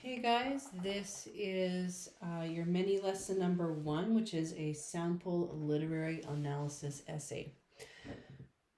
Hey guys, this is your mini lesson number 1, which is a sample literary analysis essay.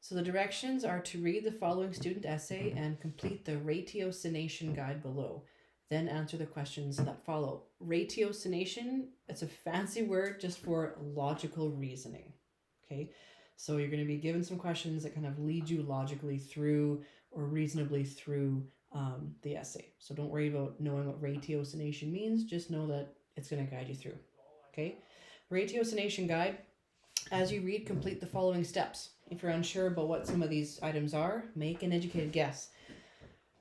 So the directions are to read the following student essay and complete the ratiocination guide below. Then answer the questions that follow. Ratiocination, it's a fancy word just for logical reasoning. Okay, so you're going to be given some questions that kind of lead you logically through or reasonably through the essay. So don't worry about knowing what ratiocination means, just know that it's going to guide you through. Okay, ratiocination guide. As you read, complete the following steps. If you're unsure about what some of these items are, make an educated guess.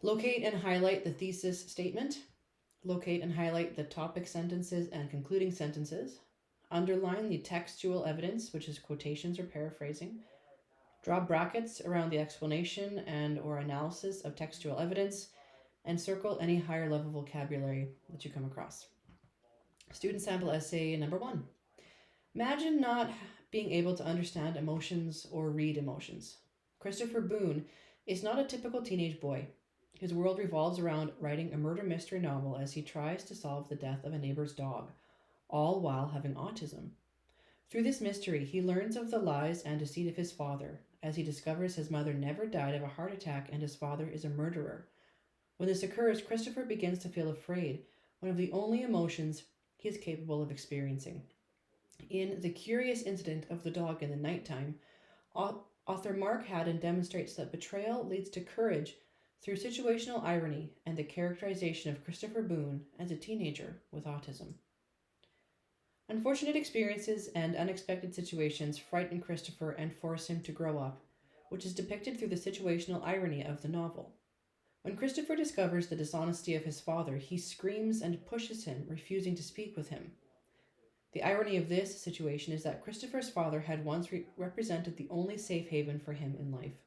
Locate and highlight the thesis statement. Locate and highlight the topic sentences and concluding sentences. Underline the textual evidence, which is quotations or paraphrasing. Draw brackets around the explanation and or analysis of textual evidence, and circle any higher level vocabulary that you come across. Student sample essay number 1. Imagine not being able to understand emotions or read emotions. Christopher Boone is not a typical teenage boy. His world revolves around writing a murder mystery novel as he tries to solve the death of a neighbor's dog, all while having autism. Through this mystery, he learns of the lies and deceit of his father, as he discovers his mother never died of a heart attack and his father is a murderer. When this occurs, Christopher begins to feel afraid, one of the only emotions he is capable of experiencing. In The Curious Incident of the Dog in the Nighttime, author Mark Haddon demonstrates that betrayal leads to courage through situational irony and the characterization of Christopher Boone as a teenager with autism. Unfortunate experiences and unexpected situations frighten Christopher and force him to grow up, which is depicted through the situational irony of the novel. When Christopher discovers the dishonesty of his father, he screams and pushes him, refusing to speak with him. The irony of this situation is that Christopher's father had once represented the only safe haven for him in life.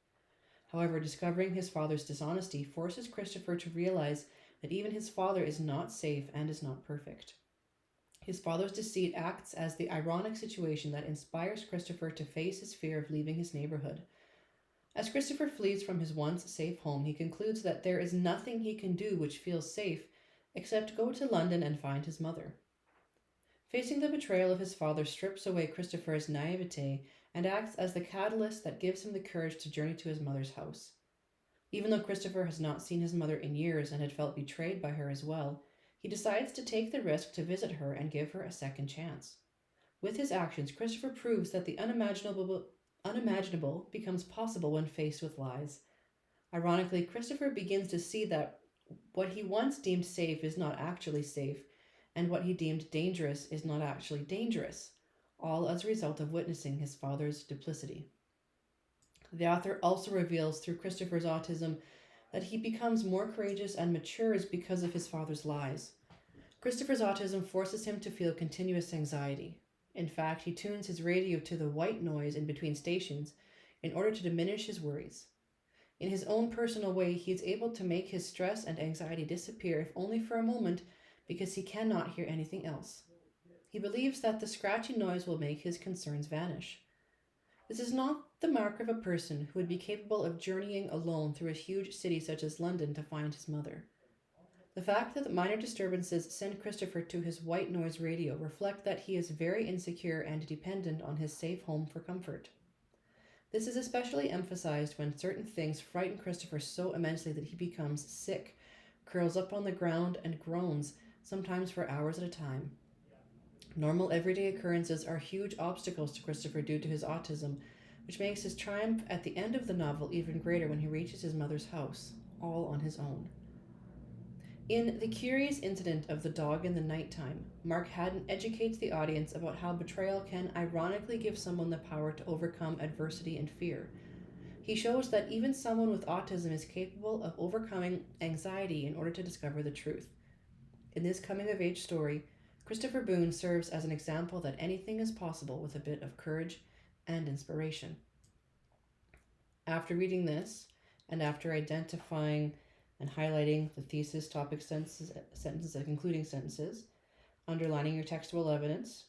However, discovering his father's dishonesty forces Christopher to realize that even his father is not safe and is not perfect. His father's deceit acts as the ironic situation that inspires Christopher to face his fear of leaving his neighborhood. As Christopher flees from his once safe home, he concludes that there is nothing he can do which feels safe except go to London and find his mother. Facing the betrayal of his father strips away Christopher's naivete and acts as the catalyst that gives him the courage to journey to his mother's house. Even though Christopher has not seen his mother in years and had felt betrayed by her as well, he decides to take the risk to visit her and give her a second chance. With his actions, Christopher proves that the unimaginable becomes possible when faced with lies. Ironically, Christopher begins to see that what he once deemed safe is not actually safe, and what he deemed dangerous is not actually dangerous, all as a result of witnessing his father's duplicity. The author also reveals through Christopher's autism that he becomes more courageous and matures because of his father's lies. Christopher's autism forces him to feel continuous anxiety. In fact, he tunes his radio to the white noise in between stations in order to diminish his worries. In his own personal way, he is able to make his stress and anxiety disappear, if only for a moment, because he cannot hear anything else. He believes that the scratchy noise will make his concerns vanish. This is not the mark of a person who would be capable of journeying alone through a huge city such as London to find his mother. The fact that the minor disturbances send Christopher to his white noise radio reflect that he is very insecure and dependent on his safe home for comfort. This is especially emphasized when certain things frighten Christopher so immensely that he becomes sick, curls up on the ground, and groans, sometimes for hours at a time. Normal everyday occurrences are huge obstacles to Christopher due to his autism, which makes his triumph at the end of the novel even greater when he reaches his mother's house, all on his own. In The Curious Incident of the Dog in the Nighttime, Mark Haddon educates the audience about how betrayal can ironically give someone the power to overcome adversity and fear. He shows that even someone with autism is capable of overcoming anxiety in order to discover the truth. In this coming-of-age story, Christopher Boone serves as an example that anything is possible with a bit of courage and inspiration. After reading this, and after identifying and highlighting the thesis, topic, sentences, and concluding sentences, underlining your textual evidence,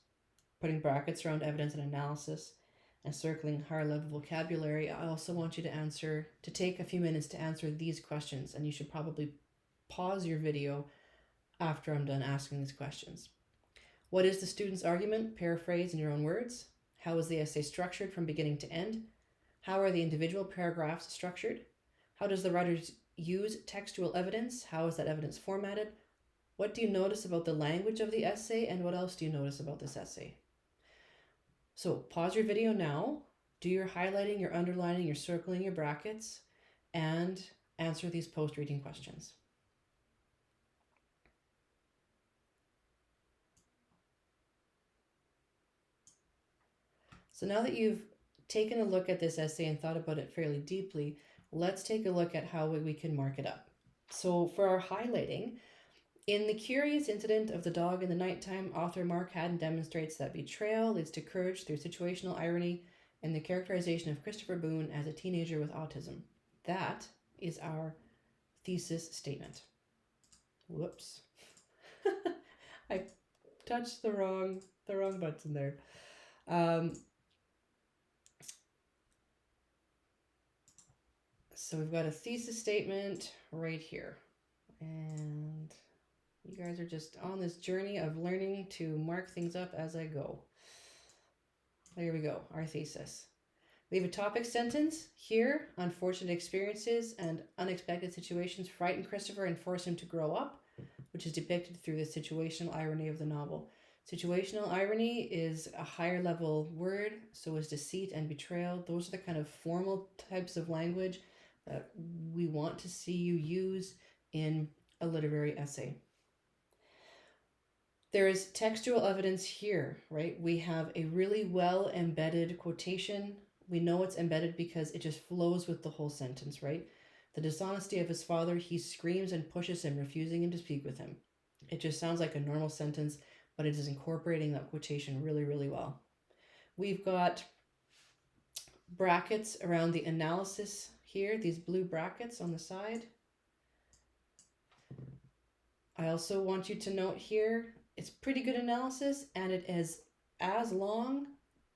putting brackets around evidence and analysis, and circling higher level vocabulary, I also want you to take a few minutes to answer these questions, and you should probably pause your video after I'm done asking these questions. What is the student's argument? Paraphrase in your own words. How is the essay structured from beginning to end? How are the individual paragraphs structured? How does the writer use textual evidence? How is that evidence formatted? What do you notice about the language of the essay, and what else do you notice about this essay? So pause your video now, do your highlighting, your underlining, your circling, your brackets, and answer these post-reading questions. So now that you've taken a look at this essay and thought about it fairly deeply, let's take a look at how we can mark it up. So for our highlighting, in The Curious Incident of the Dog in the Nighttime, author Mark Haddon demonstrates that betrayal leads to courage through situational irony and the characterization of Christopher Boone as a teenager with autism. That is our thesis statement. Whoops. I touched the wrong button there. So we've got a thesis statement right here. And you guys are just on this journey of learning to mark things up as I go. There we go, our thesis. We have a topic sentence here. Unfortunate experiences and unexpected situations frighten Christopher and force him to grow up, which is depicted through the situational irony of the novel. Situational irony is a higher level word, so is deceit and betrayal. Those are the kind of formal types of language that we want to see you use in a literary essay. There is textual evidence here, right? We have a really well embedded quotation. We know it's embedded because it just flows with the whole sentence, right? The dishonesty of his father, he screams and pushes him, refusing him to speak with him. It just sounds like a normal sentence, but it is incorporating that quotation really, really well. We've got brackets around the analysis here, these blue brackets on the side. I also want you to note here, it's pretty good analysis, and it is as long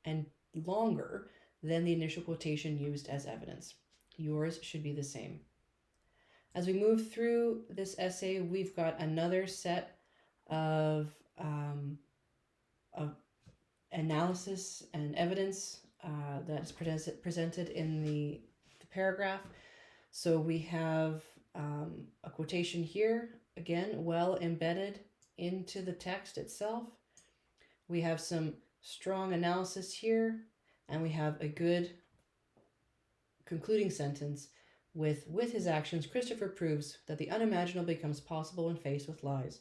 and longer than the initial quotation used as evidence. Yours should be the same. As we move through this essay, we've got another set of analysis and evidence that is presented in the paragraph. So we have a quotation here, again, well embedded into the text itself. We have some strong analysis here, and we have a good concluding sentence with his actions, Christopher proves that the unimaginable becomes possible when faced with lies.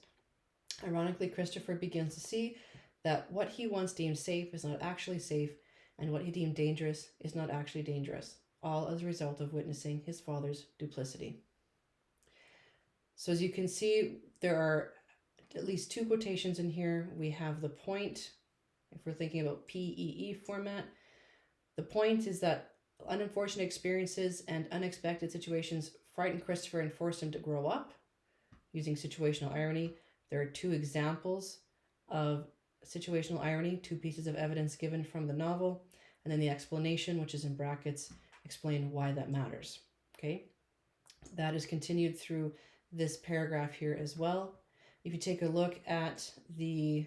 Ironically, Christopher begins to see that what he once deemed safe is not actually safe, and what he deemed dangerous is not actually dangerous, all as a result of witnessing his father's duplicity. So as you can see, there are at least two quotations in here. We have the point, if we're thinking about PEE format, the point is that unfortunate experiences and unexpected situations frighten Christopher and force him to grow up. Using situational irony, there are two examples of situational irony, two pieces of evidence given from the novel, and then the explanation, which is in brackets, explain why that matters. Okay, that is continued through this paragraph here as well. If you take a look at the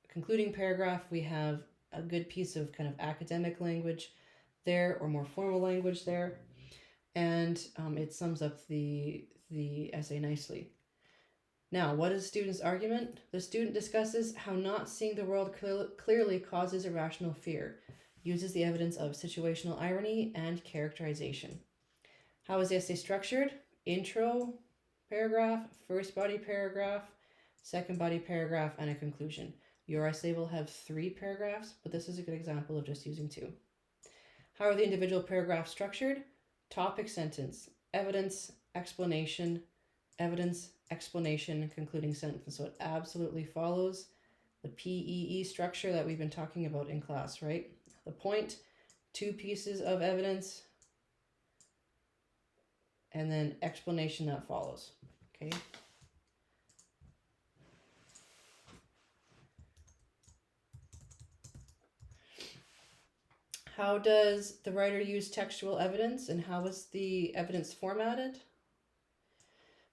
concluding paragraph, we have a good piece of kind of academic language there, or more formal language there, and it sums up the essay nicely. Now, what is the student's argument? The student discusses how not seeing the world clearly causes irrational fear, uses the evidence of situational irony and characterization. How is the essay structured? Intro paragraph, first body paragraph, second body paragraph, and a conclusion. Your essay will have 3 paragraphs, but this is a good example of just using 2. How are the individual paragraphs structured? Topic sentence, evidence, explanation, evidence, explanation, concluding sentence. So it absolutely follows the PEE structure that we've been talking about in class, right? The point, 2 pieces of evidence, and then explanation that follows, okay? How does the writer use textual evidence, and how is the evidence formatted?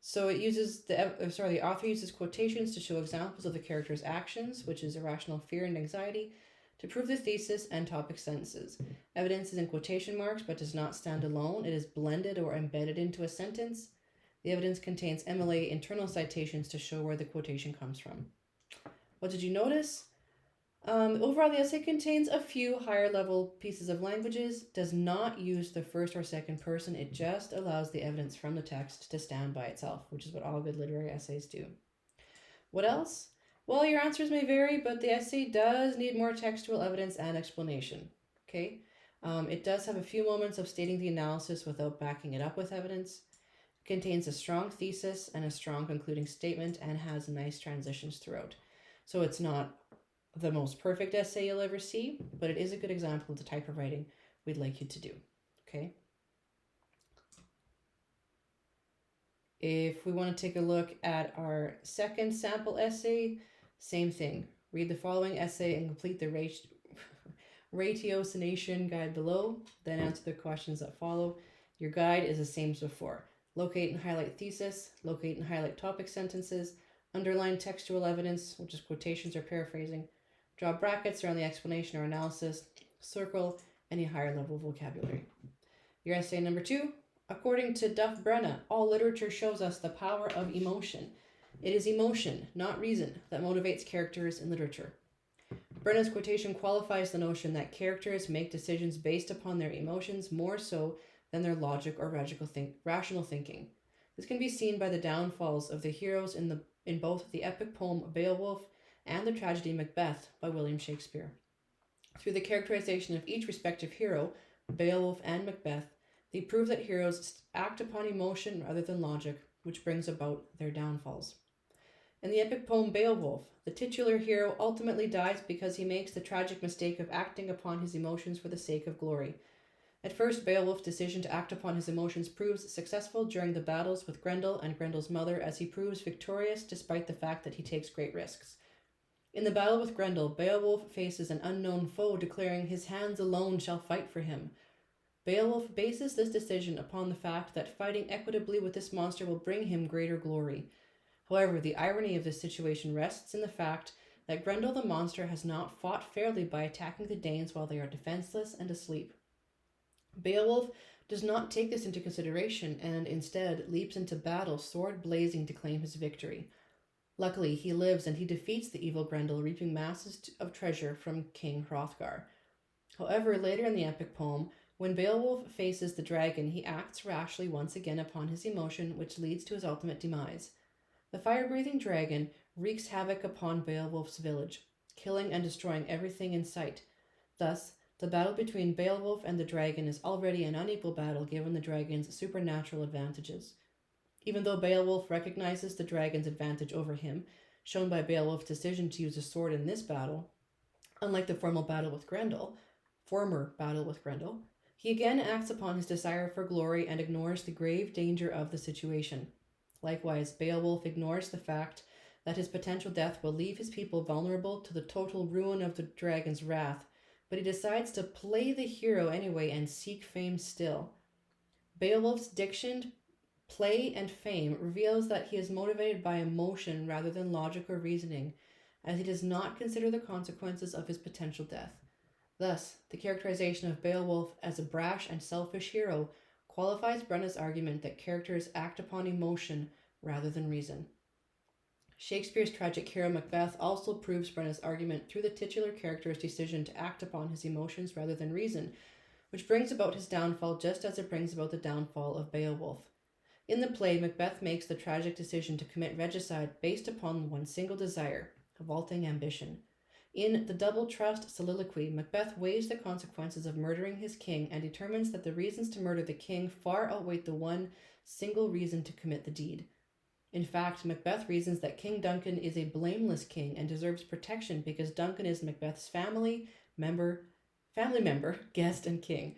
So it uses the author uses quotations to show examples of the character's actions, which is irrational fear and anxiety, to prove the thesis and topic sentences. Evidence is in quotation marks but does not stand alone. It is blended or embedded into a sentence. The evidence contains MLA internal citations to show where the quotation comes from. What did you notice? Overall, the essay contains a few higher level pieces of languages, does not use the first or second person, it just allows the evidence from the text to stand by itself, which is what all good literary essays do. What else? Well, your answers may vary, but the essay does need more textual evidence and explanation. Okay? It does have a few moments of stating the analysis without backing it up with evidence. It contains a strong thesis and a strong concluding statement and has nice transitions throughout. So it's not the most perfect essay you'll ever see, but it is a good example of the type of writing we'd like you to do. Okay? If we want to take a look at our second sample essay, same thing. Read the following essay and complete the ratiocination guide below, then answer the questions that follow. Your guide is the same as before. Locate and highlight thesis, locate and highlight topic sentences, underline textual evidence, which is quotations or paraphrasing, draw brackets around the explanation or analysis, circle any higher level vocabulary. Your essay number 2, according to Duff Brenna, all literature shows us the power of emotion. It is emotion, not reason, that motivates characters in literature. Brenna's quotation qualifies the notion that characters make decisions based upon their emotions more so than their logic or rational thinking. This can be seen by the downfalls of the heroes in both the epic poem Beowulf and the tragedy Macbeth by William Shakespeare. Through the characterization of each respective hero, Beowulf and Macbeth, they prove that heroes act upon emotion rather than logic, which brings about their downfalls. In the epic poem Beowulf, the titular hero ultimately dies because he makes the tragic mistake of acting upon his emotions for the sake of glory. At first, Beowulf's decision to act upon his emotions proves successful during the battles with Grendel and Grendel's mother, as he proves victorious despite the fact that he takes great risks. In the battle with Grendel, Beowulf faces an unknown foe, declaring his hands alone shall fight for him. Beowulf bases this decision upon the fact that fighting equitably with this monster will bring him greater glory. However, the irony of this situation rests in the fact that Grendel the monster has not fought fairly by attacking the Danes while they are defenseless and asleep. Beowulf does not take this into consideration and instead leaps into battle, sword blazing, to claim his victory. Luckily, he lives and he defeats the evil Grendel, reaping masses of treasure from King Hrothgar. However, later in the epic poem, when Beowulf faces the dragon, he acts rashly once again upon his emotion, which leads to his ultimate demise. The fire-breathing dragon wreaks havoc upon Beowulf's village, killing and destroying everything in sight. Thus, the battle between Beowulf and the dragon is already an unequal battle given the dragon's supernatural advantages. Even though Beowulf recognizes the dragon's advantage over him, shown by Beowulf's decision to use a sword in this battle, unlike the former battle with Grendel, he again acts upon his desire for glory and ignores the grave danger of the situation. Likewise, Beowulf ignores the fact that his potential death will leave his people vulnerable to the total ruin of the dragon's wrath, but he decides to play the hero anyway and seek fame still. Beowulf's diction, play, and fame reveals that he is motivated by emotion rather than logic or reasoning, as he does not consider the consequences of his potential death. Thus, the characterization of Beowulf as a brash and selfish hero qualifies Brenna's argument that characters act upon emotion rather than reason. Shakespeare's tragic hero Macbeth also proves Brenna's argument through the titular character's decision to act upon his emotions rather than reason, which brings about his downfall just as it brings about the downfall of Beowulf. In the play, Macbeth makes the tragic decision to commit regicide based upon one single desire, a vaulting ambition. In the Double Trust soliloquy, Macbeth weighs the consequences of murdering his king and determines that the reasons to murder the king far outweigh the one single reason to commit the deed. In fact, Macbeth reasons that King Duncan is a blameless king and deserves protection because Duncan is Macbeth's family member, guest, and king.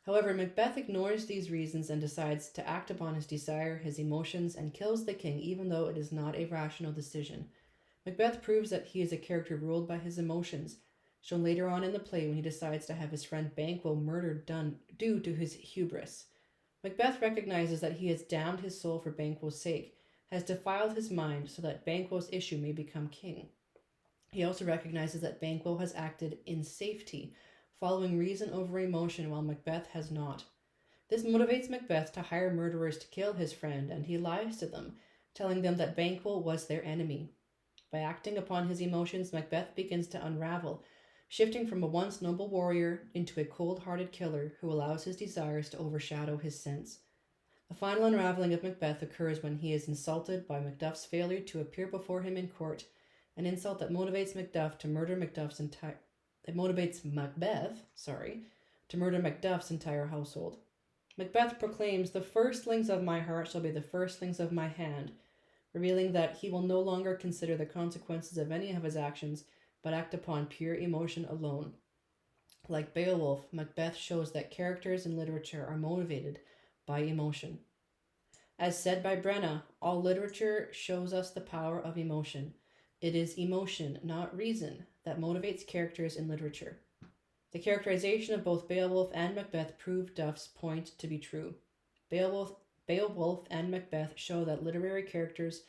However, Macbeth ignores these reasons and decides to act upon his desire, his emotions, and kills the king even though it is not a rational decision. Macbeth proves that he is a character ruled by his emotions, shown later on in the play when he decides to have his friend Banquo murdered due to his hubris. Macbeth recognizes that he has damned his soul for Banquo's sake, has defiled his mind so that Banquo's issue may become king. He also recognizes that Banquo has acted in safety, following reason over emotion, while Macbeth has not. This motivates Macbeth to hire murderers to kill his friend, and he lies to them, telling them that Banquo was their enemy. By acting upon his emotions, Macbeth begins to unravel, shifting from a once noble warrior into a cold-hearted killer who allows his desires to overshadow his sense. The final unraveling of Macbeth occurs when he is insulted by Macduff's failure to appear before him in court, an insult that motivates Macbeth to murder Macduff's entire household. Macbeth proclaims, "The firstlings of my heart shall be the firstlings of my hand," revealing that he will no longer consider the consequences of any of his actions, but act upon pure emotion alone. Like Beowulf, Macbeth shows that characters in literature are motivated by emotion. As said by Brenna, all literature shows us the power of emotion. It is emotion, not reason, that motivates characters in literature. The characterization of both Beowulf and Macbeth proved Duff's point to be true. Beowulf and Macbeth show that literary characters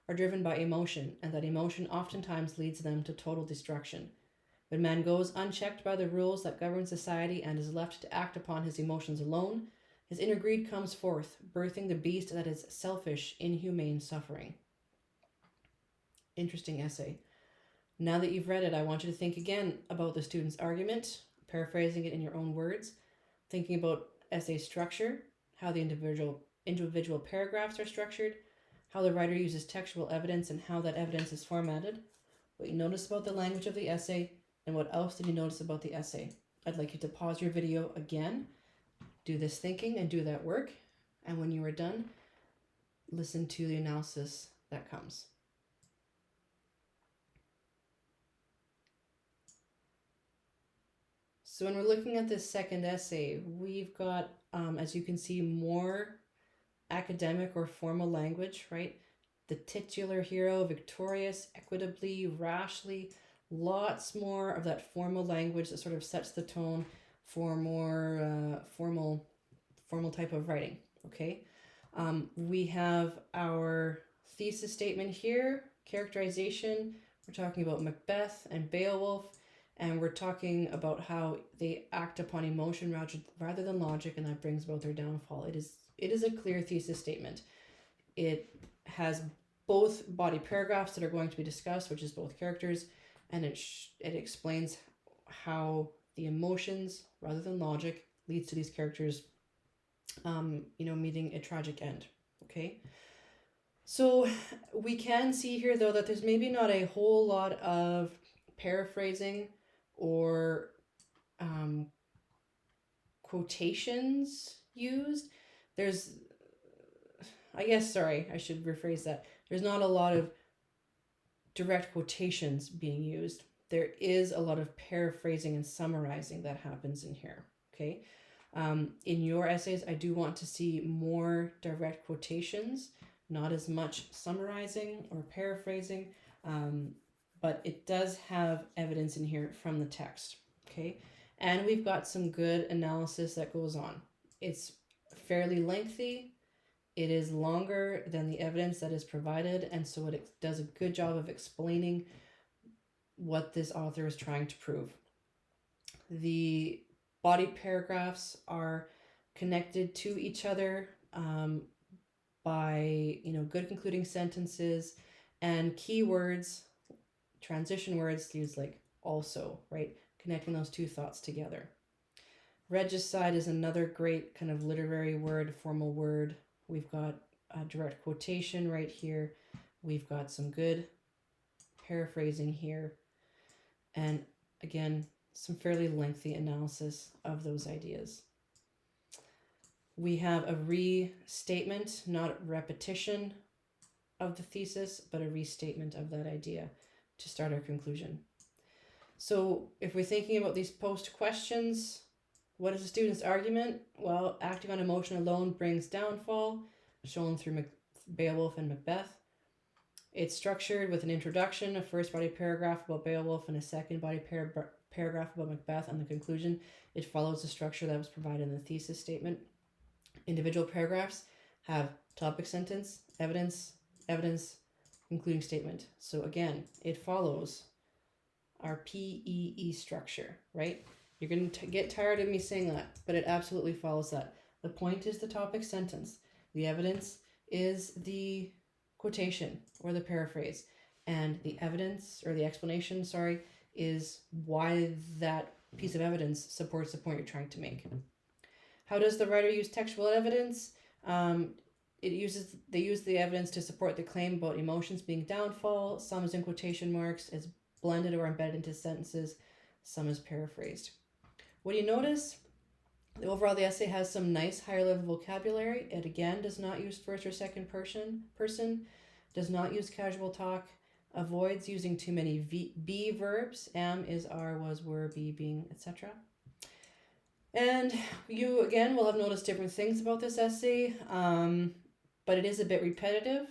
are driven by emotion, and that emotion oftentimes leads them to total destruction. When man goes unchecked by the rules that govern society and is left to act upon his emotions alone, his inner greed comes forth, birthing the beast that is selfish, inhumane suffering. Interesting essay. Now that you've read it, I want you to think again about the student's argument, paraphrasing it in your own words, thinking about essay structure, how the individual paragraphs are structured, how the writer uses textual evidence and how that evidence is formatted, what you notice about the language of the essay, and what else did you notice about the essay. I'd like you to pause your video again, do this thinking and do that work, and when you are done, listen to the analysis that comes. So when we're looking at this second essay, we've got, as you can see, more academic or formal language, right? The titular hero, victorious, equitably, rashly, lots more of that formal language that sort of sets the tone for more formal type of writing, okay? We have our thesis statement here, characterization. We're talking about Macbeth and Beowulf, and we're talking about how they act upon emotion rather than logic, and that brings about their downfall. It is a clear thesis statement. It has both body paragraphs that are going to be discussed, which is both characters, and it explains how the emotions rather than logic leads to these characters, meeting a tragic end. Okay. So we can see here though that there's maybe not a whole lot of paraphrasing or quotations used. I should rephrase that. There's not a lot of direct quotations being used. There is a lot of paraphrasing and summarizing that happens in here, okay? In your essays, I do want to see more direct quotations, not as much summarizing or paraphrasing, but it does have evidence in here from the text, okay? And we've got some good analysis that goes on. It's fairly lengthy. It is longer than the evidence that is provided, and so it does a good job of explaining what this author is trying to prove. The body paragraphs are connected to each other by good concluding sentences and keywords, transition words used like also, right? Connecting those two thoughts together. Regicide is another great kind of literary word, formal word. We've got a direct quotation right here. We've got some good paraphrasing here. And again, some fairly lengthy analysis of those ideas. We have a restatement, not repetition of the thesis, but a restatement of that idea to start our conclusion. So if we're thinking about these post questions, what is the student's argument? Well, acting on emotion alone brings downfall, shown through Beowulf and Macbeth. It's structured with an introduction, a first body paragraph about Beowulf, and a second body paragraph about Macbeth, and the conclusion. It follows the structure that was provided in the thesis statement. Individual paragraphs have topic sentence, evidence, evidence, concluding statement. So again, it follows our PEE structure, right? You're going to get tired of me saying that, but it absolutely follows that. The point is the topic sentence. The evidence is the quotation or the paraphrase. And the evidence or the explanation, is why that piece of evidence supports the point you're trying to make. How does the writer use textual evidence? They use the evidence to support the claim about emotions being downfall. Some is in quotation marks, is blended or embedded into sentences. Some is paraphrased. What do you notice? Overall, the essay has some nice higher level vocabulary. It again does not use first or second person, does not use casual talk, avoids using too many be verbs. Am, is, are, was, were, be, being, etc. And you again will have noticed different things about this essay, but it is a bit repetitive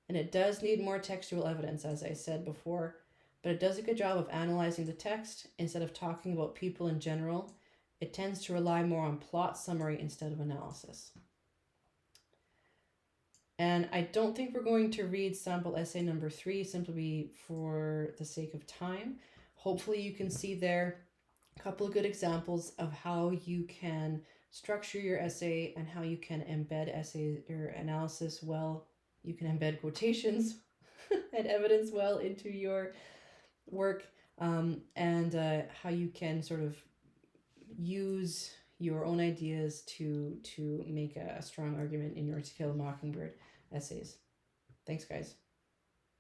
and it does need more textual evidence, as I said before, but it does a good job of analyzing the text instead of talking about people in general. It tends to rely more on plot summary instead of analysis. And I don't think we're going to read sample essay number 3 simply for the sake of time. Hopefully you can see there a couple of good examples of how you can structure your essay and how you can embed essay or analysis well. You can embed quotations and evidence well into your work, and how you can sort of use your own ideas to make a strong argument in your To Kill a Mockingbird essays. Thanks, guys.